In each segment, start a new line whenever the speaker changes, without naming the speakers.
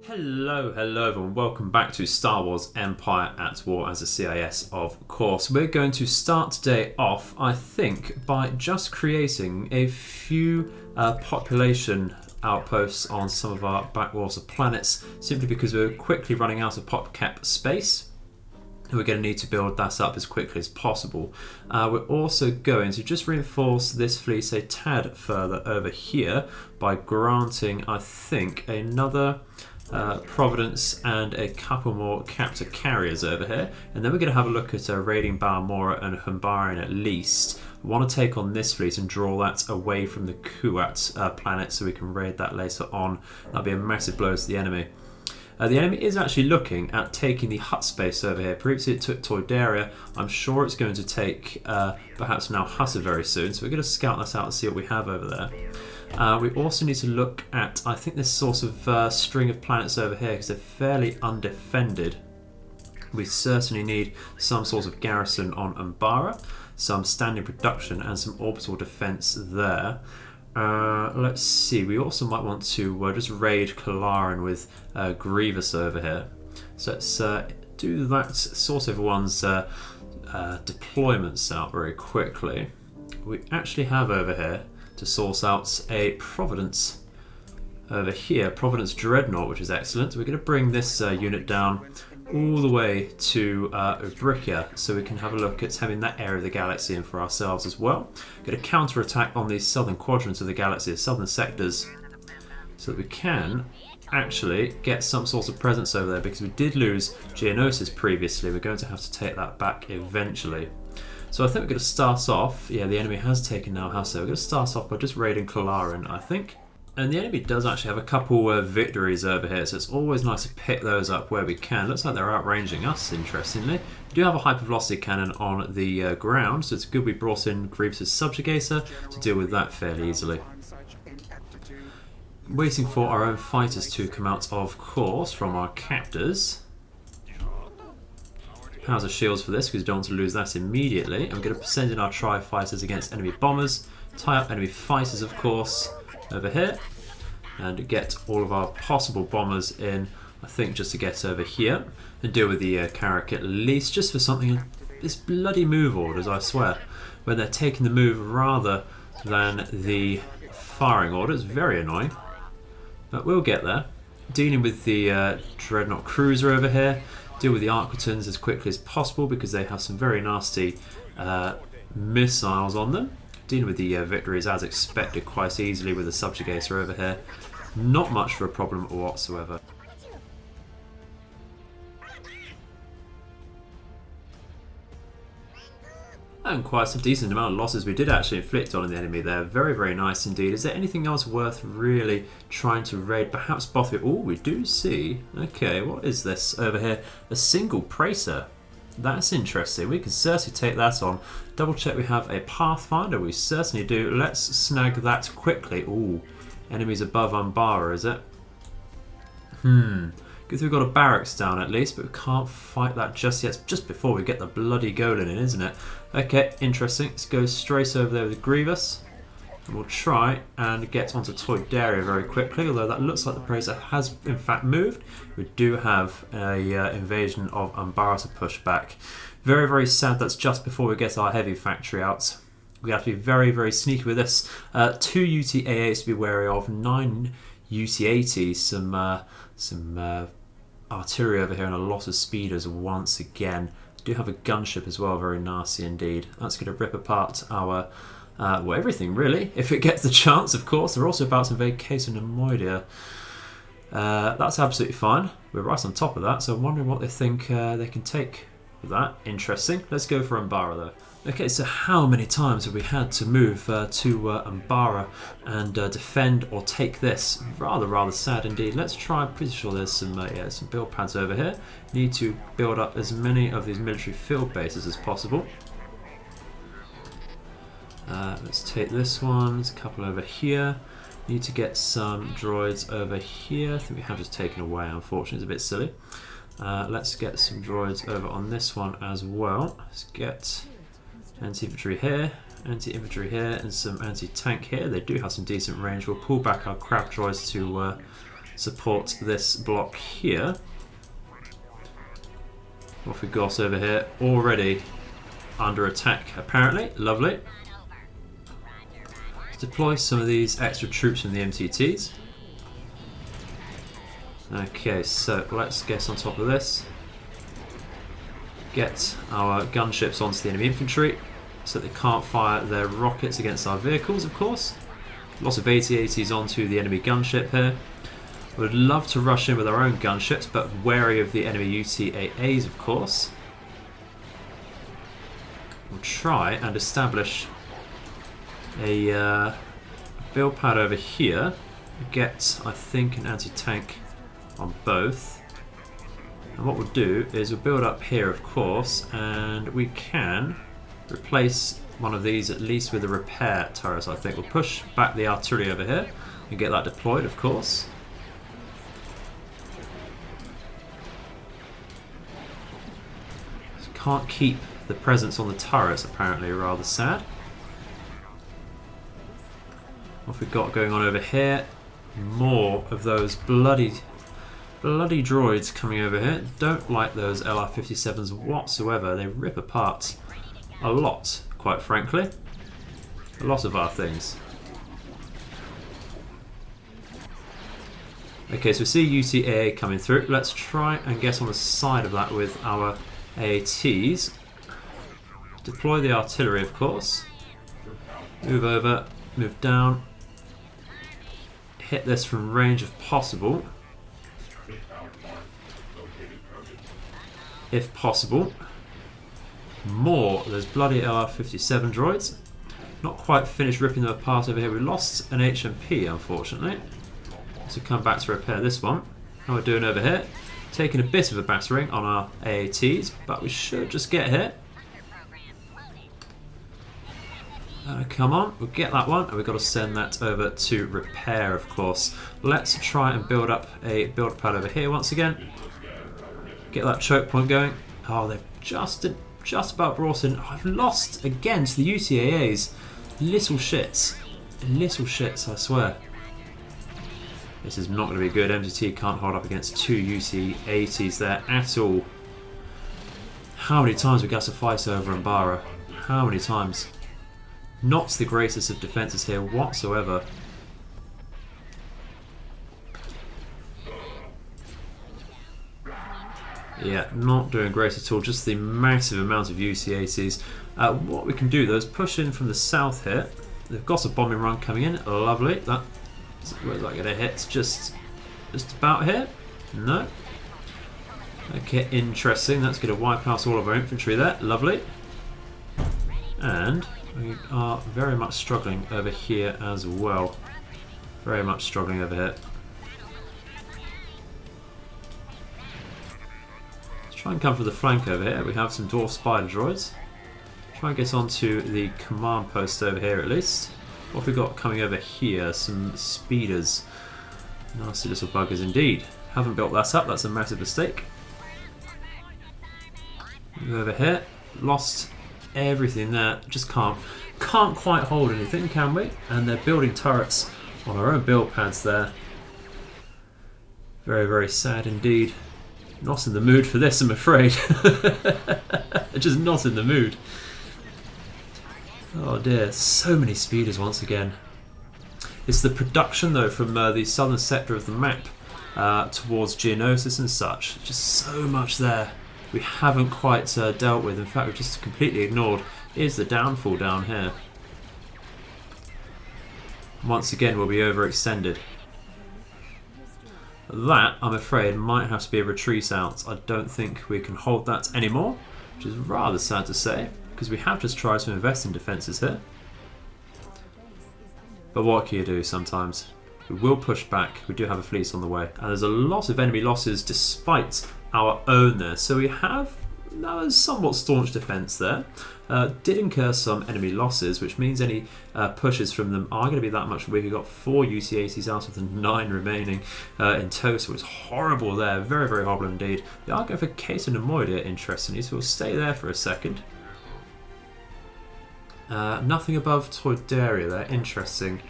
Hello everyone, welcome back to Star Wars Empire at War as a CIS, of course. We're going to start today off, I think, by just creating a few population outposts on some of our backwater planets, simply because we're quickly running out of PopCap space. We're going to need to build that up as quickly as possible. We're also going to just reinforce this fleet a tad further over here by granting, I think, another Providence and a couple more captor carriers over here, and then we're going to have a look at raiding Balmora and Umbara at least. We want to take on this fleet and draw that away from the Kuat planet so we can raid that later on. That'll be a massive blow to the enemy. The enemy is actually looking at taking the hut space over here. Previously it took Toydaria. I'm sure it's going to take perhaps now Hussa very soon, so we're going to scout that out and see what we have over there. We also need to look at, I think, this sort of string of planets over here because they're fairly undefended. We certainly need some sort of garrison on Umbara, some standing production and some orbital defense there. Let's see, we also might want to just raid Kalaran with Grievous over here. So let's do that sort of one's deployments out very quickly. We actually have over here to source out a Providence over here, Providence Dreadnought, which is excellent. We're going to bring this unit down all the way to Ubrica so we can have a look at having that area of the galaxy in for ourselves as well. Get a counter-attack on the southern quadrants of the galaxy, the southern sectors, so that we can actually get some sort of presence over there, because we did lose Geonosis previously. We're going to have to take that back eventually. So I think we're going to start off, yeah, the enemy has taken now Hussa. We're going to start off by just raiding Kalaran, I think. And the enemy does actually have a couple victories over here, so it's always nice to pick those up where we can. Looks like they're outranging us, interestingly. We do have a hypervelocity cannon on the ground, so it's good we brought in Grievous' subjugator to deal with that fairly easily. Waiting for our own fighters to come out, of course, from our captors. Powers of shields for this because we don't want to lose that immediately. And we're going to send in our tri-fighters against enemy bombers, tie up enemy fighters, of course, over here, and get all of our possible bombers in, I think, just to get over here and deal with the Carrack at least, just for something. This bloody move orders, I swear, when they're taking the move rather than the firing order. It's very annoying, but we'll get there. Dealing with the Dreadnought Cruiser over here. Deal with the Arquitans as quickly as possible because they have some very nasty missiles on them. Dealing with the victories as expected quite easily with the subjugator over here. Not much for a problem whatsoever. And quite a decent amount of losses we did actually inflict on the enemy there. Very, very nice indeed. Is there anything else worth really trying to raid? Perhaps Bothwell. Oh, we do see. Okay, what is this over here? A single Praetor. That's interesting. We can certainly take that on. Double check we have a Pathfinder. We certainly do. Let's snag that quickly. Ooh, enemies above Umbara, is it? Good thing we've got a barracks down at least, but we can't fight that just yet. It's just before we get the bloody Golan in, isn't it? Okay, interesting. Let's go straight over there with Grievous. And we'll try and get onto Toydaria very quickly, although that looks like the Praetor has in fact moved. We do have a invasion of Umbara to push back. Very, very sad that's just before we get our heavy factory out. We have to be very, very sneaky with this. 2 UT-88s to be wary of, 9 UT-80s, some artillery over here and a lot of speeders once again. Do have a gunship as well, very nasty indeed. That's going to rip apart our, well, everything really, if it gets the chance, of course. They're also about to invade Cato Nemoidia. That's absolutely fine. We're right on top of that, so I'm wondering what they think they can take with that. Interesting. Let's go for Umbara though. Okay, so how many times have we had to move to Umbara and defend or take this? Rather sad indeed. Let's try. I'm pretty sure there's some build pads over here. Need to build up as many of these military field bases as possible. Let's take this one. There's a couple over here. Need to get some droids over here. I think we have just taken away, unfortunately. It's a bit silly. Let's get some droids over on this one as well. Let's get anti-infantry here, anti-infantry here, and some anti-tank here. They do have some decent range. We'll pull back our crab droids to support this block here. Off we got over here, already under attack apparently. Lovely. Let's deploy some of these extra troops from the MTTs. Okay, so let's get on top of this. Get our gunships onto the enemy infantry so they can't fire their rockets against our vehicles, of course. Lots of AT-ATs onto the enemy gunship here. Would love to rush in with our own gunships, but wary of the enemy UTAAs, of course. We'll try and establish a build pad over here. Get, I think, an anti-tank on both. And what we'll do is we'll build up here, of course, and we can replace one of these at least with a repair turret, I think. We'll push back the artillery over here and get that deployed, of course. Can't keep the presence on the turrets, apparently, rather sad. What we've got going on over here, more of those bloody droids coming over here. Don't like those LR-57s whatsoever. They rip apart a lot, quite frankly. A lot of our things. Okay, so we see UTAA coming through. Let's try and get on the side of that with our ATs. Deploy the artillery, of course. Move over, move down. Hit this from range if possible. If possible. More of those bloody LR-57 droids. Not quite finished ripping them apart over here. We lost an HMP, unfortunately. So come back to repair this one. How we're doing over here. Taking a bit of a battering on our AATs, but we should just get here. Come on, we'll get that one, and we've got to send that over to repair, of course. Let's try and build up a build pad over here once again. Get that choke point going. Oh, they've just about brought in. I've lost again to the UTAAs. Little shits. Little shits, I swear. This is not going to be good. MTT can't hold up against two UT-80s there at all. How many times we got to fight over Umbara? How many times? Not the greatest of defences here whatsoever. Yeah, not doing great at all. Just the massive amount of UT-80s. What we can do though is push in from the south here. They've got a bombing run coming in. Lovely. Where's that going to hit? Just about here? No. Okay, interesting. That's going to wipe out all of our infantry there. Lovely. And we are very much struggling over here as well. Very much struggling over here. Let's try and come for the flank over here. We have some dwarf spider droids. Try and get onto the command post over here at least. What have we got coming over here? Some speeders. Nasty little buggers indeed. Haven't built that up, that's a massive mistake. Move over here. Lost everything there. Just can't quite hold anything, can we? And they're building turrets on our own build pads there. Very, very sad indeed. Not in the mood for this, I'm afraid. Just not in the mood. Oh dear, so many speeders once again. It's the production though from the southern sector of the map towards Geonosis and such. Just so much there we haven't quite dealt with. In fact, we've just completely ignored. Here's the downfall down here. Once again, we'll be overextended. That, I'm afraid, might have to be a retreat out. I don't think we can hold that anymore, which is rather sad to say. Because we have just tried to invest in defences here. But what can you do sometimes? We will push back. We do have a fleet on the way. And there's a lot of enemy losses despite our own there. So we have a somewhat staunch defence there. Did incur some enemy losses, which means any pushes from them are going to be that much weaker. We've got 4 UT-80s out of the 9 remaining in total. It's horrible there. Very, very horrible indeed. They are going for Cato Nemoidia, interestingly, so we'll stay there for a second. Nothing above Toydaria there, interesting.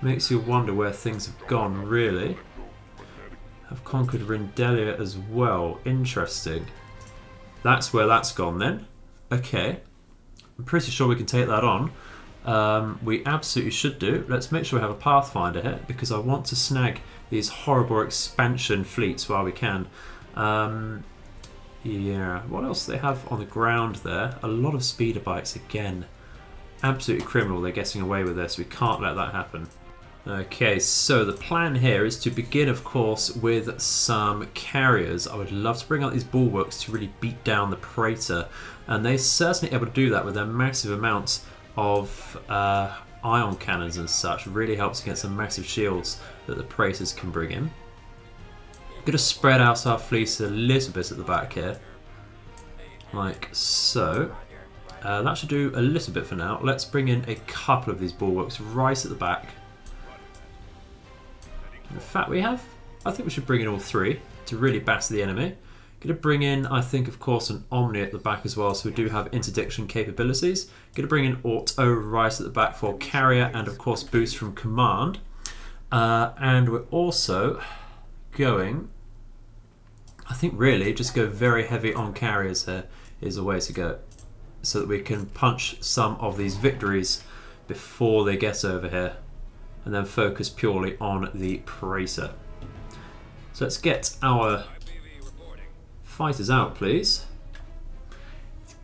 Makes you wonder where things have gone, really. have conquered Rindelia as well. Interesting. That's where that's gone then. Okay. I'm pretty sure we can take that on. We absolutely should do. Let's make sure we have a Pathfinder here because I want to snag these horrible expansion fleets while we can. Yeah, what else do they have on the ground there? A lot of speeder bikes again. Absolutely criminal, they're getting away with this. We can't let that happen. Okay, so the plan here is to begin, of course, with some carriers. I would love to bring out these bulwarks to really beat down the Praetor, and they're certainly able to do that with their massive amounts of ion cannons and such. It really helps against the massive shields that the Praetors can bring in. Going to spread out our fleece a little bit at the back here, like so. That should do a little bit for now. Let's bring in a couple of these bulwarks right at the back. In fact, I think we should bring in all three to really batter the enemy. Going to bring in, I think, of course, an Omni at the back as well, so we do have interdiction capabilities. Going to bring in Auto right at the back for carrier and, of course, boost from command. And we're also going, I think, really just go very heavy on carriers here is the way to go, so that we can punch some of these victories before they get over here, and then focus purely on the Praetor. So let's get our fighters out, please.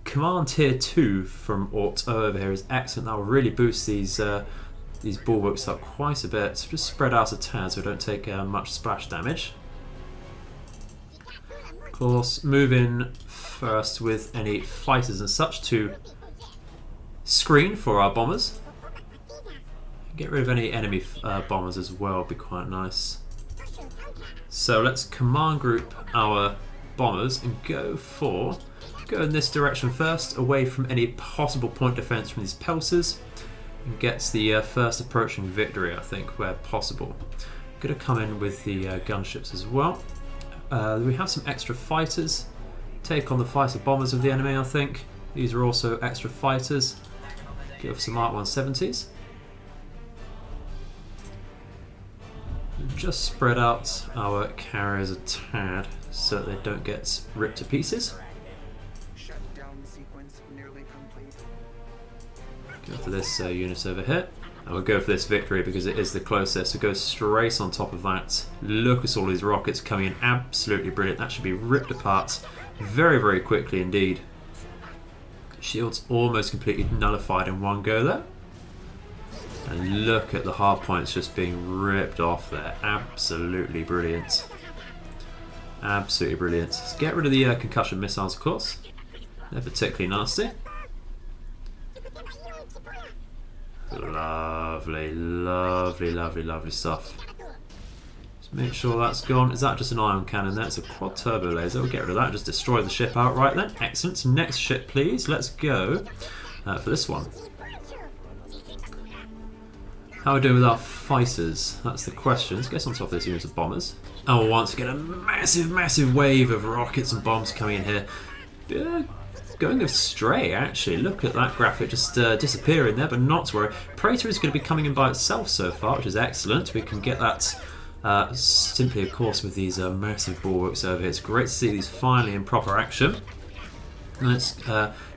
Command tier 2 from Auto over here is excellent. That will really boost these bulwarks up quite a bit. So just spread out a tad so we don't take much splash damage. Of course, move in first with any fighters and such to screen for our bombers. Get rid of any enemy bombers as well, would be quite nice. So let's command group our bombers and go in this direction first, away from any possible point defense from these pelters, and gets the first approaching victory, I think, where possible. Going to come in with the gunships as well. We have some extra fighters. Take on the fighter bombers of the enemy, I think. These are also extra fighters. Give off some Mark 170s. Just spread out our carriers a tad so that they don't get ripped to pieces. Go for this unit over here. And we'll go for this victory because it is the closest. So go straight on top of that. Look at all these rockets coming in. Absolutely brilliant. That should be ripped apart very, very quickly indeed. Shields almost completely nullified in one go there. And look at the hard points just being ripped off there. Absolutely brilliant. Absolutely brilliant. Let's get rid of the concussion missiles, of course. They're particularly nasty. Lovely, lovely, lovely, lovely stuff. Just make sure that's gone. Is that just an ion cannon there? It's a quad turbo laser. We'll get rid of that and just destroy the ship outright then. Excellent. Next ship, please. Let's go for this one. How are we doing with our fighters? That's the question. Let's get on top of this unit of bombers. And we'll once get a massive, massive wave of rockets and bombs coming in here. Going astray, actually. Look at that graphic just disappearing there, but not to worry. Praetor is going to be coming in by itself so far, which is excellent. We can get that simply, of course, with these massive bulwarks over here. It's great to see these finally in proper action. Let's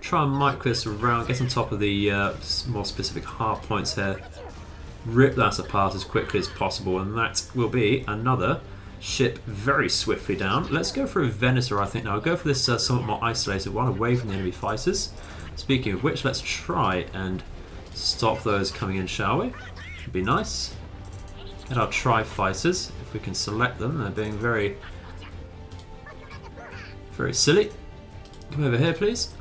try and mic this around, get on top of the more specific hard points here. Rip that apart as quickly as possible, and that will be another ship very swiftly down. Let's go for a Venator, I think now. I'll go for this somewhat more isolated one, away from the enemy fighters. Speaking of which, let's try and stop those coming in, shall we? Would be nice. Get our tri-fighters, if we can select them. They're being very, very silly. Come over here, please.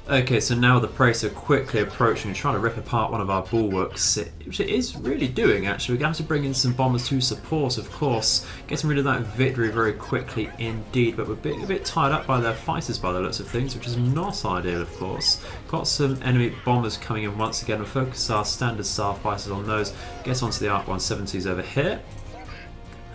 Okay, so now the Praetor quickly approaching and trying to rip apart one of our bulwarks, which it is really doing actually. We're going to have to bring in some bombers to support, of course, getting rid of that victory very quickly indeed, but we're being a bit tied up by their fighters by the looks of things, which is not ideal, of course. Got some enemy bombers coming in once again. We'll focus our standard star fighters on those, get onto the Arc 170s over here,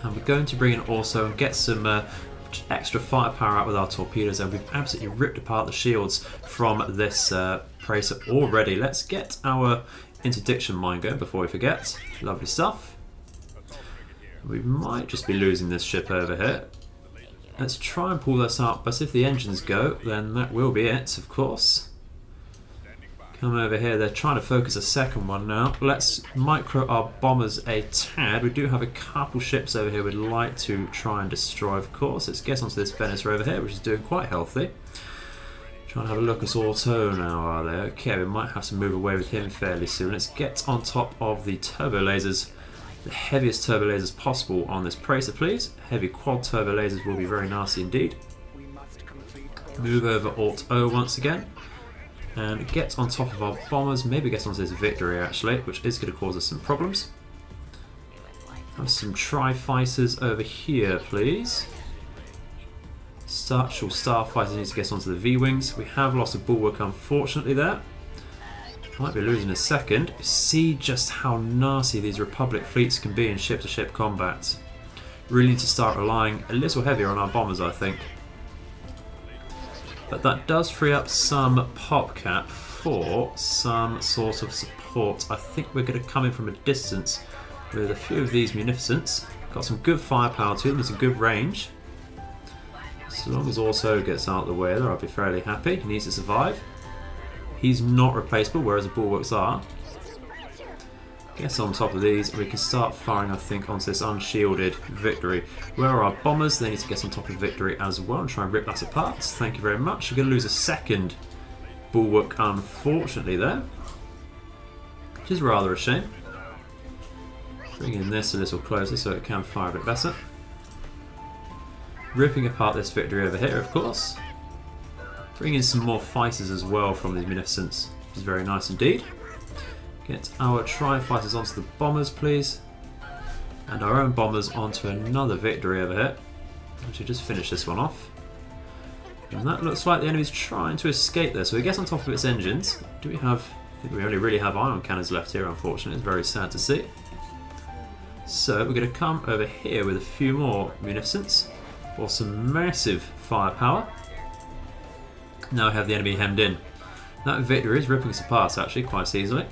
and we're going to bring in also and get some of extra firepower out with our torpedoes, and we've absolutely ripped apart the shields from this Praetor already. Let's get our interdiction mine going before we forget. Lovely stuff. We might just be losing this ship over here. Let's try and pull this up, but if the engines go, then that will be it, of course. Come over here, they're trying to focus a second one now. Let's micro our bombers a tad. We do have a couple ships over here we'd like to try and destroy, of course. Let's get onto this Venator over here, which is doing quite healthy. Trying to have a look at Auto now, are they? Okay, we might have to move away with him fairly soon. Let's get on top of the turbo lasers. The heaviest turbo lasers possible on this Praetor, please. Heavy quad turbo lasers will be very nasty indeed. Move over Alt O once again. And get on top of our bombers. Maybe get onto this Victory actually, which is going to cause us some problems. Have some Tri-Fighters over here, please. Starfighters need to get onto the V-Wings. We have lost a bulwark unfortunately there. Might be losing a second. See just how nasty these Republic fleets can be in ship-to-ship combat. Really need to start relying a little heavier on our bombers, I think. But that does free up some PopCap for some sort of support. I think we're going to come in from a distance with a few of these Munificents. Got some good firepower to them, there's a good range. As long as Orso gets out of the way there, I'll be fairly happy. He needs to survive. He's not replaceable, whereas the bulwarks are. Get on top of these, and we can start firing, I think, onto this unshielded Victory. Where are our bombers? They need to get on top of Victory as well and try and rip that apart. Thank you very much. We're going to lose a second bulwark, unfortunately, there. Which is rather a shame. Bringing this a little closer so it can fire a bit better. Ripping apart this Victory over here, of course. Bring in some more fighters as well from these Munificents, which is very nice indeed. Get our Tri-Fighters onto the bombers, please. And our own bombers onto another Victory over here. Actually, just finish this one off. And that looks like the enemy's trying to escape there. So we get on top of its engines. Do we have... I think we only really have ion cannons left here, unfortunately. It's very sad to see. So we're going to come over here with a few more Munificents for some massive firepower. Now we have the enemy hemmed in. That Victory is ripping us apart actually quite easily.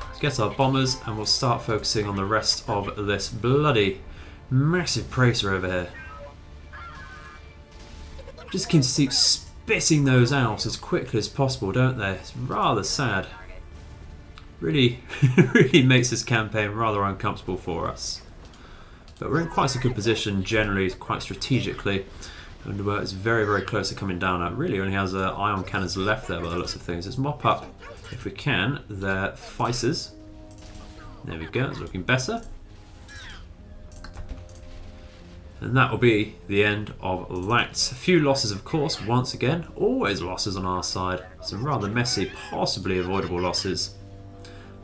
Let's get our bombers and we'll start focusing on the rest of this bloody massive Praetor over here. Just can keep spitting those out as quickly as possible, don't they? It's rather sad. Really, really makes this campaign rather uncomfortable for us. But we're in quite a good position generally, quite strategically. And it's very, very close to coming down. It really only has ion cannons left there by the looks of things. Let's mop up, if we can, their fighters. There we go, it's looking better. And that will be the end of that. A few losses, of course, once again. Always losses on our side. Some rather messy, possibly avoidable losses.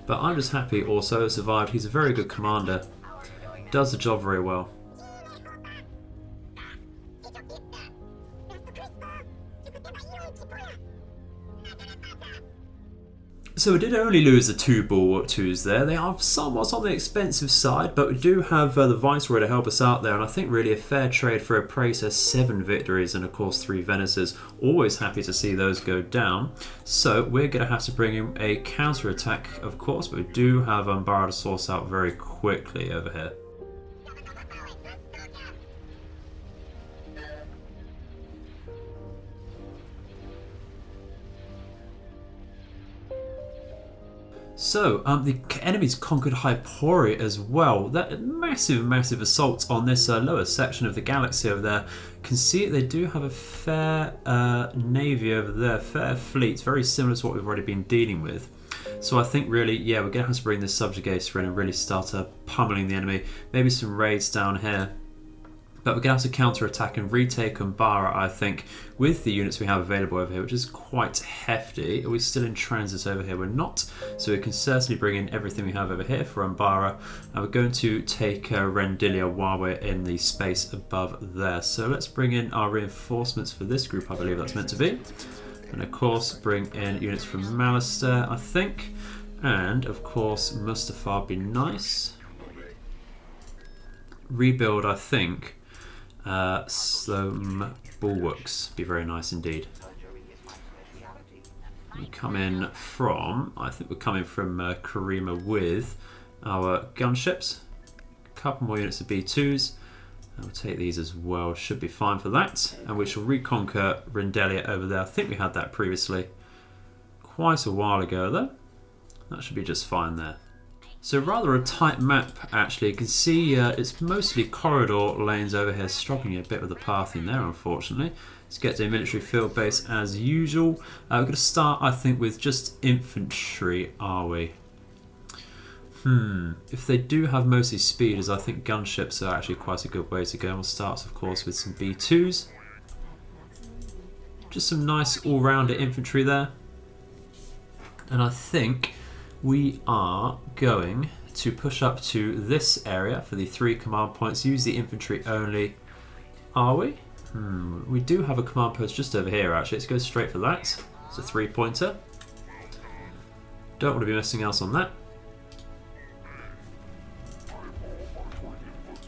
But I'm just happy also survived. He's a very good commander. Does the job very well. So we did only lose the 2 Bulwark 2s there. They are somewhat on the expensive side, but we do have the Viceroy to help us out there, and I think really a fair trade for a Praetor. 7 victories and of course 3 Venators. Always happy to see those go down. So we're going to have to bring in a counter-attack, of course, but we do have Umbara to source out very quickly over here. So, the enemies conquered Hypori as well. That massive, massive assault on this lower section of the galaxy over there. Can see they do have a fair navy over there, fair fleet, very similar to what we've already been dealing with. So I think really, yeah, we're going to have to bring this Subjugator in and really start pummeling the enemy. Maybe some raids down here. But we're going to have to counter-attack and retake Umbara, I think, with the units we have available over here, which is quite hefty. Are we still in transit over here? We're not. So we can certainly bring in everything we have over here for Umbara. And we're going to take Rendilia while we're in the space above there. So let's bring in our reinforcements for this group, I believe that's meant to be. And of course, bring in units from Malister, I think. And of course, Mustafar would be nice. Rebuild, I think. Sloan bulwarks. Be very nice indeed. We come in from, I think we're coming from Karima with our gunships. A couple more units of B2s. And we'll take these as well. Should be fine for that. And we shall reconquer Rindelia over there. I think we had that previously. Quite a while ago though. That should be just fine there. So rather a tight map actually. You can see it's mostly corridor lanes over here, struggling a bit with the pathing there unfortunately. Let's get to a military field base as usual. We're going to start I think with just infantry, are we? If they do have mostly speeders, I think gunships are actually quite a good way to go. We'll start of course with some B2s. Just some nice all-rounder infantry there. And I think we are going to push up to this area for the 3 command points. Use the infantry only. Are we? We do have a command post just over here actually. Let's go straight for that. It's a 3-pointer. Don't want to be missing out on that.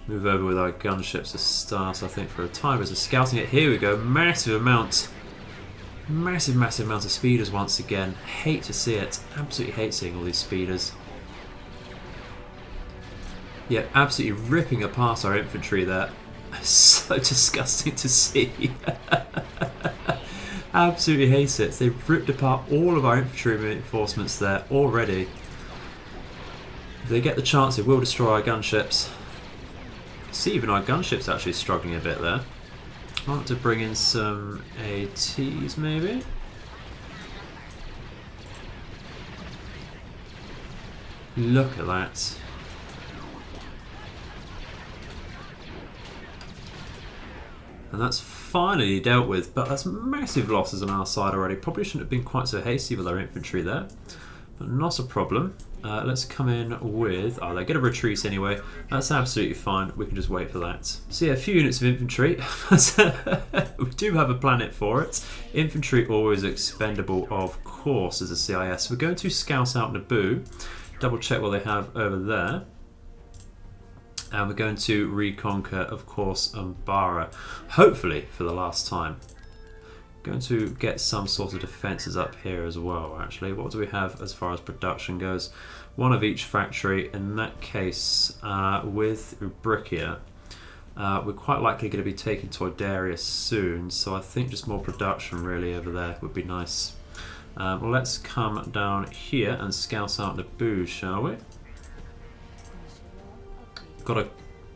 Move over with our gunships to start I think for a time. There's a scouting it. Here we go. Massive amount of speeders once again. Hate to see it. Absolutely hate seeing all these speeders. Yeah, absolutely ripping apart our infantry there. So disgusting to see. Absolutely hate it. They've ripped apart all of our infantry reinforcements there already. If they get the chance, they will destroy our gunships. See, even our gunships actually struggling a bit there. I want to bring in some ATs maybe. Look at that. And that's finally dealt with, but that's massive losses on our side already. Probably shouldn't have been quite so hasty with our infantry there, but not a problem. Let's come in with... Oh, they get a retreat anyway. That's absolutely fine. We can just wait for that. So yeah, a few units of infantry. We do have a planet for it. Infantry always expendable, of course, as a CIS. We're going to scout out Naboo. Double check what they have over there. And we're going to reconquer, of course, Umbara. Hopefully for the last time. Going to get some sort of defences up here as well, actually. What do we have as far as production goes? One of each factory. In that case, with Ubrikia, we're quite likely going to be taking Toydaria soon, so I think just more production really over there would be nice. Well, let's come down here and scout out Naboo, shall we? Got a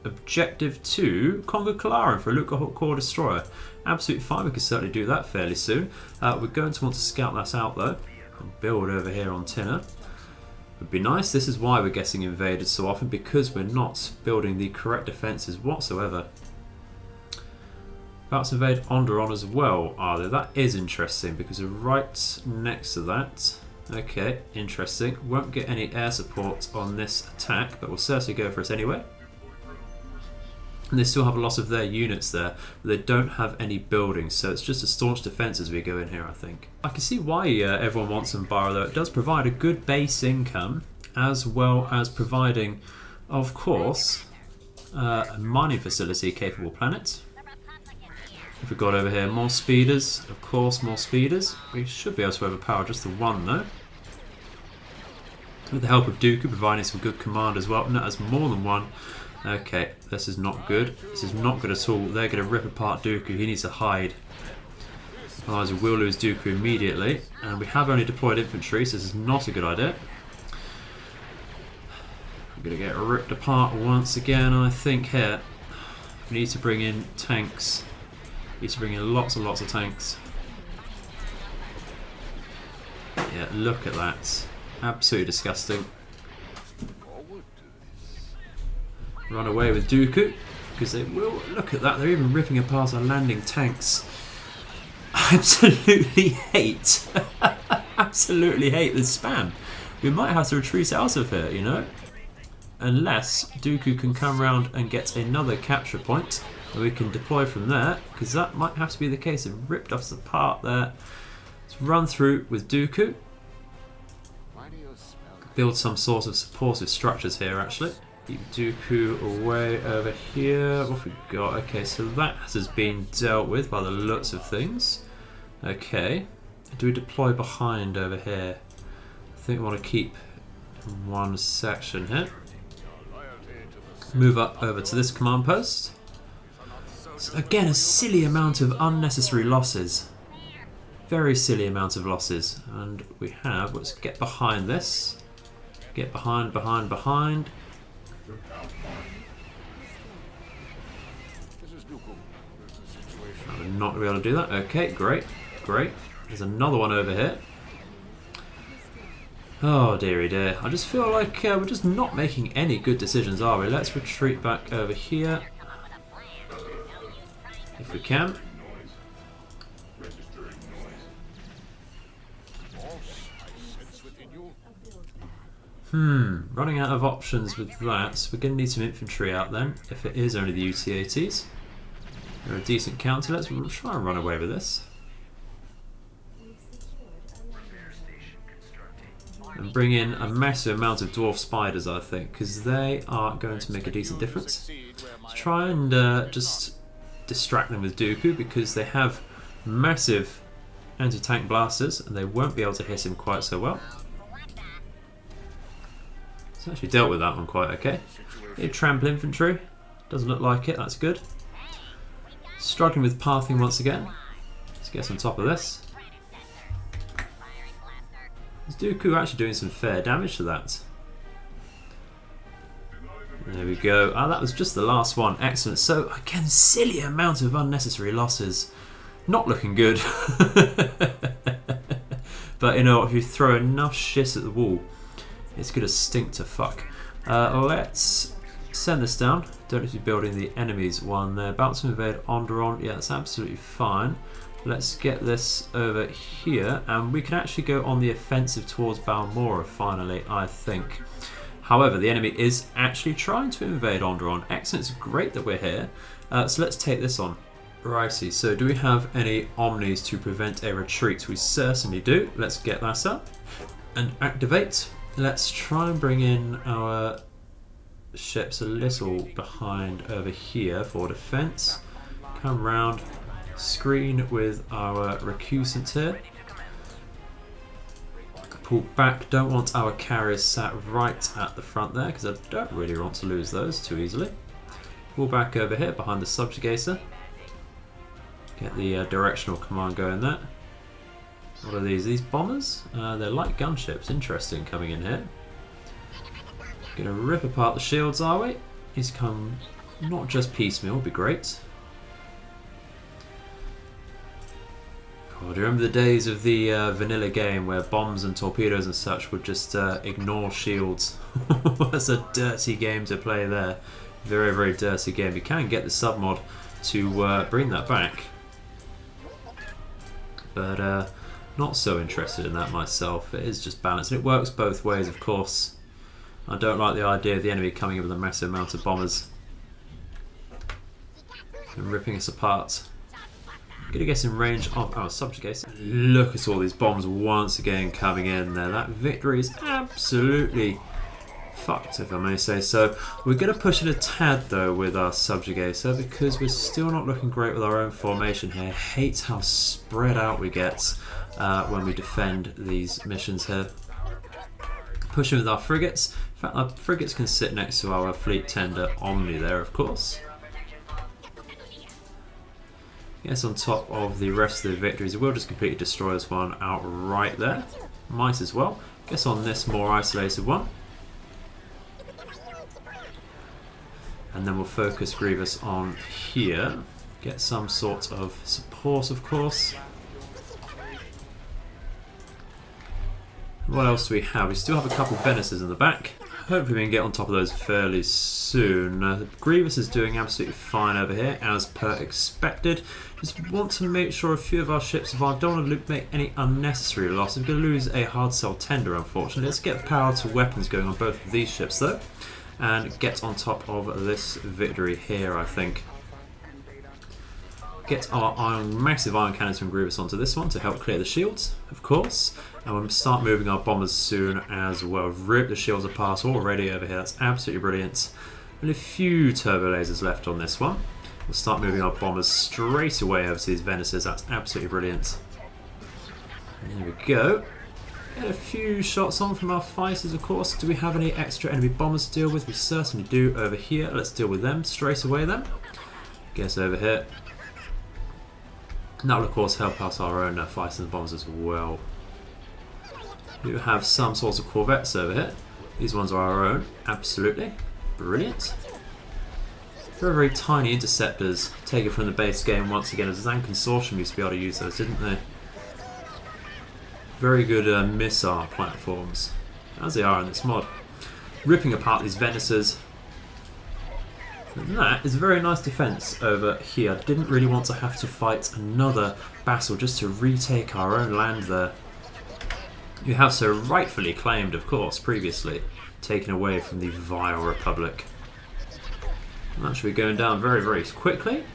objective to conquer Kalaran for a Luke Core Destroyer. Absolutely fine, we can certainly do that fairly soon. We're going to want to scout that out though and build over here on Tinner. Would be nice. This is why we're getting invaded so often, because we're not building the correct defences whatsoever. About to invade Onderon as well, are they? That is interesting because we're right next to that. Okay, interesting. Won't get any air support on this attack, but we'll certainly go for it anyway. And they still have a lot of their units there, but they don't have any buildings, so it's just a staunch defence as we go in here, I think. I can see why everyone wants Umbara though. It does provide a good base income, as well as providing, of course, a mining facility capable planet. If we got over here, more speeders, of course, more speeders. We should be able to overpower just the one though. With the help of Dooku providing some good command as well. No, that's more than one. Okay, this is not good. This is not good at all. They're going to rip apart Dooku. He needs to hide. Otherwise we will lose Dooku immediately. And we have only deployed infantry, so this is not a good idea. We're going to get ripped apart once again, I think, here. We need to bring in tanks. We need to bring in lots and lots of tanks. Yeah, look at that. Absolutely disgusting. Run away with Dooku, because they will. Look at that, they're even ripping apart our landing tanks. I absolutely hate, absolutely hate this spam. We might have to retreat out of here, you know? Unless Dooku can come around and get another capture point, and we can deploy from there, because that might have to be the case. They've ripped us apart there. Let's run through with Dooku. Build some sort of supportive structures here, actually. Keep Dooku away over here. What have we got? Okay, so that has been dealt with by the looks of things. Okay. Do we deploy behind over here? I think we want to keep in one section here. Move up over to this command post. So again, a silly amount of unnecessary losses. Very silly amount of losses. And we have, let's get behind this. Get behind. I'm not going to be able to do that. Okay, great. There's another one over here. Oh dearie dear. I just feel like we're just not making any good decisions, are we? Let's retreat back over here. If we can. Running out of options with that, so we're going to need some infantry out then, if it is only the UT-80s. They're a decent counter. Let's try and run away with this. And bring in a massive amount of dwarf spiders, I think, because they are going to make a decent difference. Let's try and just distract them with Dooku, because they have massive anti-tank blasters and they won't be able to hit him quite so well. So actually dealt with that one quite okay. Need trample infantry. Doesn't look like it, that's good. Struggling with pathing once again. Let's get on top of this. Is Dooku actually doing some fair damage to that? There we go. Ah, that was just the last one. Excellent. So again, silly amount of unnecessary losses. Not looking good. But you know, if you throw enough shit at the wall, it's gonna stink to fuck. Let's send this down. Don't need to be building the enemies one. They're about to invade Onderon. Yeah, that's absolutely fine. Let's get this over here, and we can actually go on the offensive towards Balmora finally, I think. However, the enemy is actually trying to invade Onderon. Excellent, it's great that we're here. So let's take this on. Righty, so do we have any Omnis to prevent a retreat? We certainly do. Let's get that up and activate. Let's try and bring in our ships a little behind over here for defense. Come round, screen with our recusant here. Pull back, don't want our carriers sat right at the front there because I don't really want to lose those too easily. Pull back over here behind the subjugator. Get the directional command going there. What are these? These bombers? They're light gunships. Interesting coming in here. Gonna rip apart the shields, are we? He's come not just piecemeal, would be great. Oh, do you remember the days of the vanilla game where bombs and torpedoes and such would just ignore shields? That's a dirty game to play there. Very, very dirty game. You can get the submod to bring that back. But not so interested in that myself. It is just balanced. And it works both ways, of course. I don't like the idea of the enemy coming in with a massive amount of bombers and ripping us apart. Gonna get in range of our subjugator. Look at all these bombs once again coming in there. That victory is absolutely fucked, if I may say so. We're gonna push it a tad though with our subjugator because we're still not looking great with our own formation here. Hate how spread out we get when we defend these missions here. Pushing with our frigates. In fact, our frigates can sit next to our fleet tender Omni there, of course. Yes, on top of the rest of the victories. We'll just completely destroy this one outright there. Might as well. Guess on this more isolated one. And then we'll focus Grievous on here. Get some sort of support, of course. What else do we have? We still have a couple of Venices in the back. Hopefully we can get on top of those fairly soon. Grievous is doing absolutely fine over here, as per expected. Just want to make sure a few of our ships survive. Don't want to make any unnecessary loss. We're going to lose a hard cell tender, unfortunately. Let's get power to weapons going on both of these ships, though. And get on top of this victory here, I think. get our massive iron cannons from Grievous onto this one to help clear the shields, of course. And we'll start moving our bombers soon as well. Rip the shields apart already over here. That's absolutely brilliant. Only a few turbo lasers left on this one. We'll start moving our bombers straight away over to these Venuses. That's absolutely brilliant. And there we go. Get a few shots on from our fighters, of course. Do we have any extra enemy bombers to deal with? We certainly do over here. Let's deal with them straight away then. Get over here. And that will, of course, help out our own fighters and bombers as well. We do have some sorts of corvettes over here. These ones are our own. Absolutely. Brilliant. Very, very tiny interceptors taken from the base game once again. As Zan Consortium used to be able to use those, didn't they? Very good missile platforms, as they are in this mod. Ripping apart these Venuses. And that is a very nice defense over here. Didn't really want to have to fight another battle just to retake our own land there. You have so rightfully claimed, of course, previously, taken away from the vile Republic. And that should be going down very, very quickly.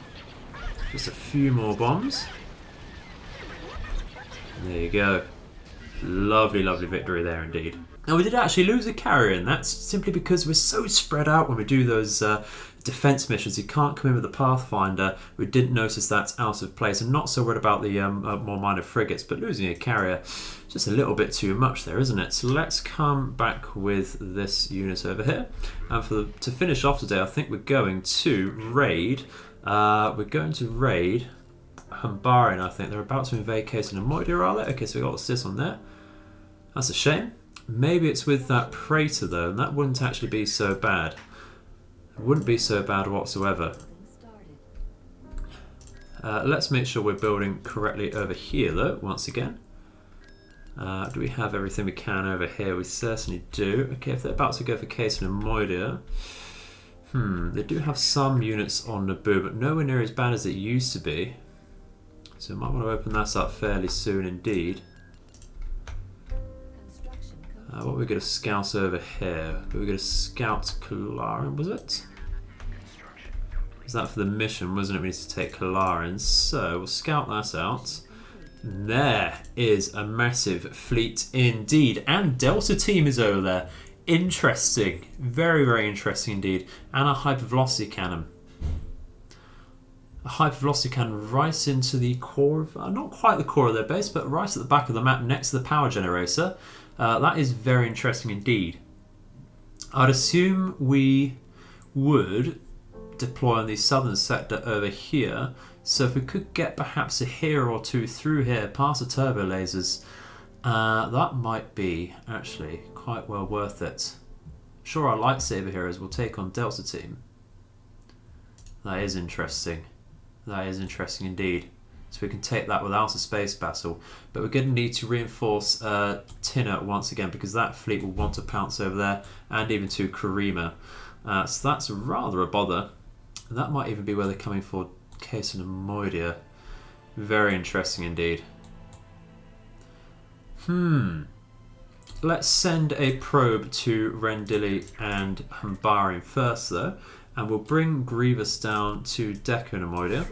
Just a few more bombs. There you go. Lovely, lovely victory there indeed. Now we did actually lose a carrier, and that's simply because we're so spread out when we do those defense missions. You can't come in with a Pathfinder. We didn't notice that's out of place. I'm not so worried about the more minor frigates, but losing a carrier, just a little bit too much there, isn't it? So let's come back with this unit over here. And to finish off today, I think we're going to raid. Umbara, I think. They're about to invade Cason and Moidir, are they? Okay, so we got the Sis on there. That's a shame. Maybe it's with that Praetor though, and that wouldn't actually be so bad. It wouldn't be so bad whatsoever. Let's make sure we're building correctly over here though, once again. Do we have everything we can over here? We certainly do. Okay, if they're about to go for Cason and Moidir. They do have some units on Naboo, but nowhere near as bad as it used to be. So we might want to open that up fairly soon indeed. What are we going to scout over here? We were going to scout Kalarin, was it? Was that for the mission, wasn't it? We need to take Kalarin. So we'll scout that out. There is a massive fleet indeed. And Delta Team is over there. Interesting. Very, very interesting indeed. And a hypervelocity cannon. A hypervelocity cannon right into the core of, not quite the core of their base, but right at the back of the map next to the power generator. That is very interesting indeed. I'd assume we would deploy on the southern sector over here. So if we could get perhaps a hero or two through here past the turbo lasers, that might be actually quite well worth it. Sure, our lightsaber heroes will take on Delta Team. That is interesting. That is interesting indeed. So we can take that without a space battle. But we're going to need to reinforce Tinner once again, because that fleet will want to pounce over there, and even to Karima. So that's rather a bother. And that might even be where they're coming for Cason and Moidir. Very interesting indeed. Let's send a probe to Rendili and Humbarin first though. And we'll bring Grievous down to Deco and Moidir.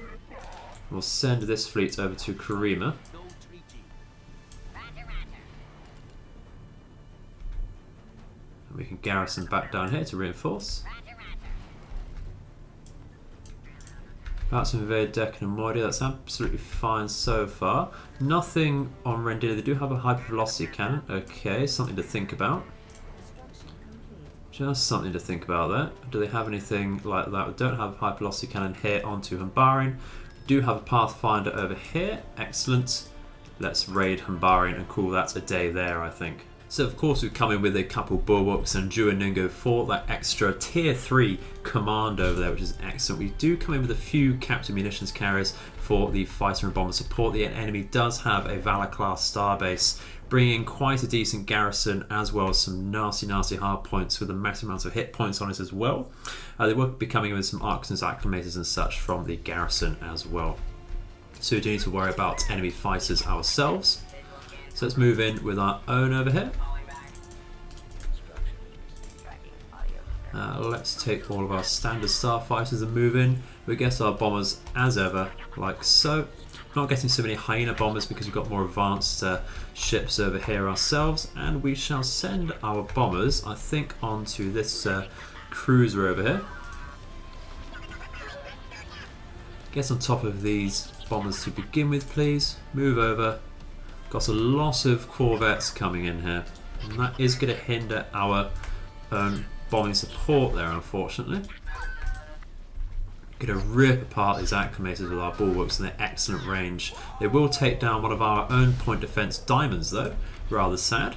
We'll send this fleet over to Karima. And we can garrison back down here to reinforce. About to invade Decan and Moidir. That's absolutely fine so far. Nothing on Rendili. They do have a hypervelocity cannon. Okay, something to think about. Just something to think about there. Do they have anything like that? We don't have a hypervelocity cannon here onto Humbarin. Do have a Pathfinder over here. Excellent. Let's raid Humbarin and call that a day there, I think. So of course we've come in with a couple Bulwarks and Duoningo for that extra tier 3 command over there, which is excellent. We do come in with a few captain munitions carriers for the fighter and bomber support. The enemy does have a Valor class starbase, bringing quite a decent garrison, as well as some nasty hard points with a massive amount of hit points on it as well. They will be coming in with some Arcsons, Acclimators and such from the garrison as well. So we do need to worry about enemy fighters ourselves. So let's move in with our own over here. Let's take all of our standard starfighters and move in. We get our bombers as ever, like so. Not getting so many hyena bombers because we've got more advanced ships over here ourselves, and we shall send our bombers, I think, onto this cruiser over here. Get on top of these bombers to begin with, please. Move over. Got a lot of corvettes coming in here, and that is going to hinder our bombing support there, unfortunately. Going to rip apart these acclimators with our bulwarks and their excellent range. They will take down one of our own point defense diamonds though, rather sad.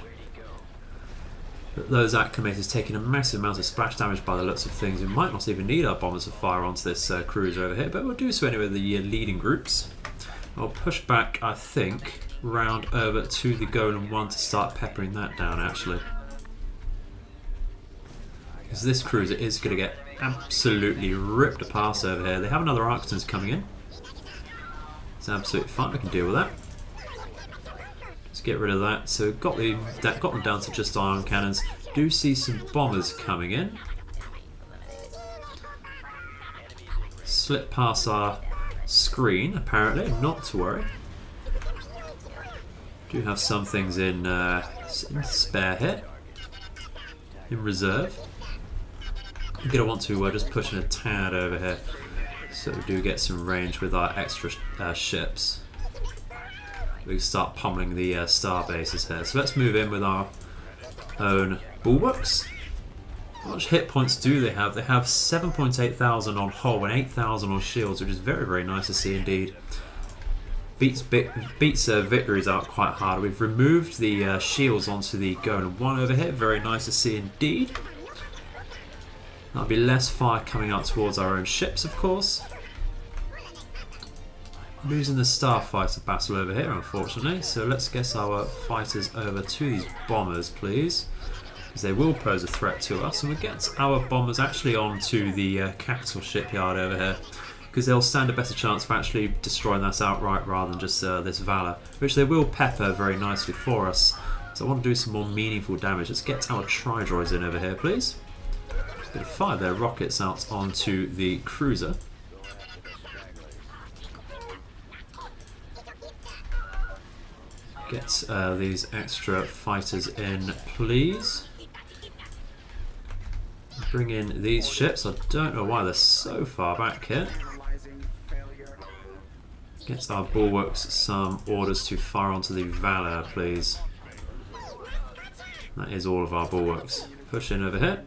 But those acclimators taking a massive amount of splash damage by the looks of things. We might not even need our bombers to fire onto this cruiser over here, but we'll do so anyway with the leading groups. I'll push back, I think, round over to the Golem 1 to start peppering that down actually. Because this cruiser is going to get absolutely ripped apart over here. They have another Arctons coming in. It's absolutely fine, we can deal with that. Let's get rid of that. So got them down to just ion cannons. Do see some bombers coming in. Slip past our screen, apparently, not to worry. Do have some things in spare here. In reserve. I'm going to want to just push in a tad over here so we do get some range with our extra ships. We can start pummeling the star bases here. So let's move in with our own bulwarks. How much hit points do they have? They have 7.8 thousand on hull and 8,000 on shields, which is very, very nice to see indeed. Beats victories out quite hard. We've removed the shields onto the Golem 1 over here. Very nice to see indeed. That'll be less fire coming out towards our own ships, of course. Losing the starfighter battle over here, unfortunately. So let's get our fighters over to these bombers, please. Because they will pose a threat to us. And we'll get our bombers actually onto the capital shipyard over here. Because they'll stand a better chance of actually destroying us outright rather than just this Valor. Which they will pepper very nicely for us. So I want to do some more meaningful damage. Let's get our Tri-Droids in over here, please. Going to fire their rockets out onto the cruiser. Get these extra fighters in, please. Bring in these ships. I don't know why they're so far back here. Get our bulwarks some orders to fire onto the Valor, please. That is all of our bulwarks. Push in over here.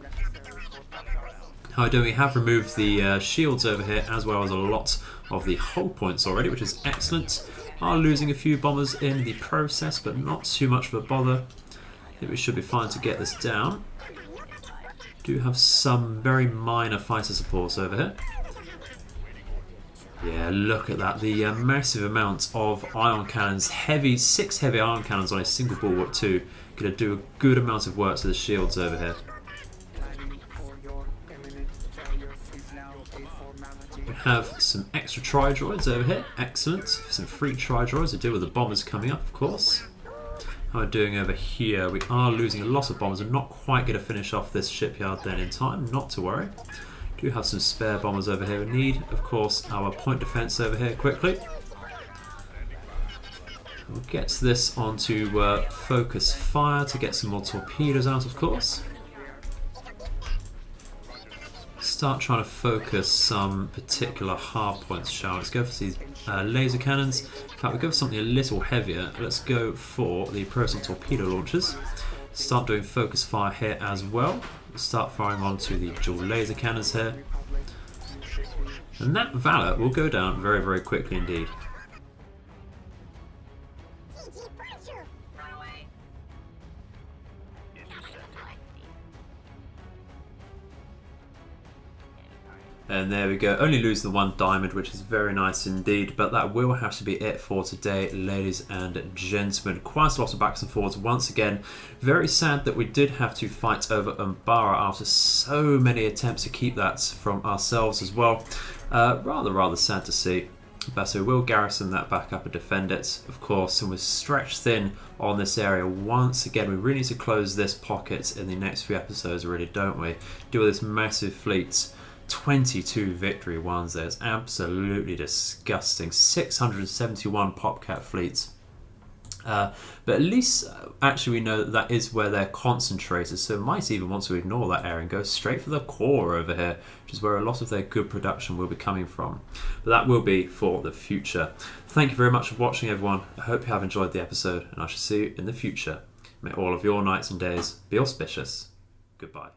However, we have removed the shields over here as well as a lot of the hull points already, which is excellent. Are losing a few bombers in the process, but not too much of a bother. I think we should be fine to get this down. Do have some very minor fighter supports over here. Yeah, look at that. The massive amount of ion cannons, 6 heavy ion cannons on a single bulwark too. Going to do a good amount of work to the shields over here. We have some extra Tri-Droids over here, excellent. Some free Tri-Droids to deal with the bombers coming up, of course. How are we doing over here? We are losing a lot of bombers and not quite going to finish off this shipyard then in time, not to worry. Do have some spare bombers over here. We need, of course, our point defense over here quickly. We'll get this onto focus fire to get some more torpedoes out, of course. Start trying to focus some particular hard points, shall we? Let's go for these laser cannons. In fact, we'll go for something a little heavier. Let's go for the proton torpedo launchers. Start doing focus fire here as well. Start firing onto the dual laser cannons here. And that Valor will go down very, very quickly indeed. And there we go, only lose the 1 diamond, which is very nice indeed, but that will have to be it for today, ladies and gentlemen. Quite a lot of backs and forwards once again. Very sad that we did have to fight over Umbara after so many attempts to keep that from ourselves as well. Rather sad to see. But so we'll garrison that back up and defend it, of course, and we're stretched thin on this area once again. We really need to close this pocket in the next few episodes, really, don't we? Deal with this massive fleet. 22 victory ones there. It's absolutely disgusting. 671 PopCat fleets. But at least actually we know that is where they're concentrated, so might even want to ignore that area and go straight for the core over here, which is where a lot of their good production will be coming from. But that will be for the future. Thank you very much for watching, everyone. I hope you have enjoyed the episode, and I shall see you in the future. May all of your nights and days be auspicious. Goodbye.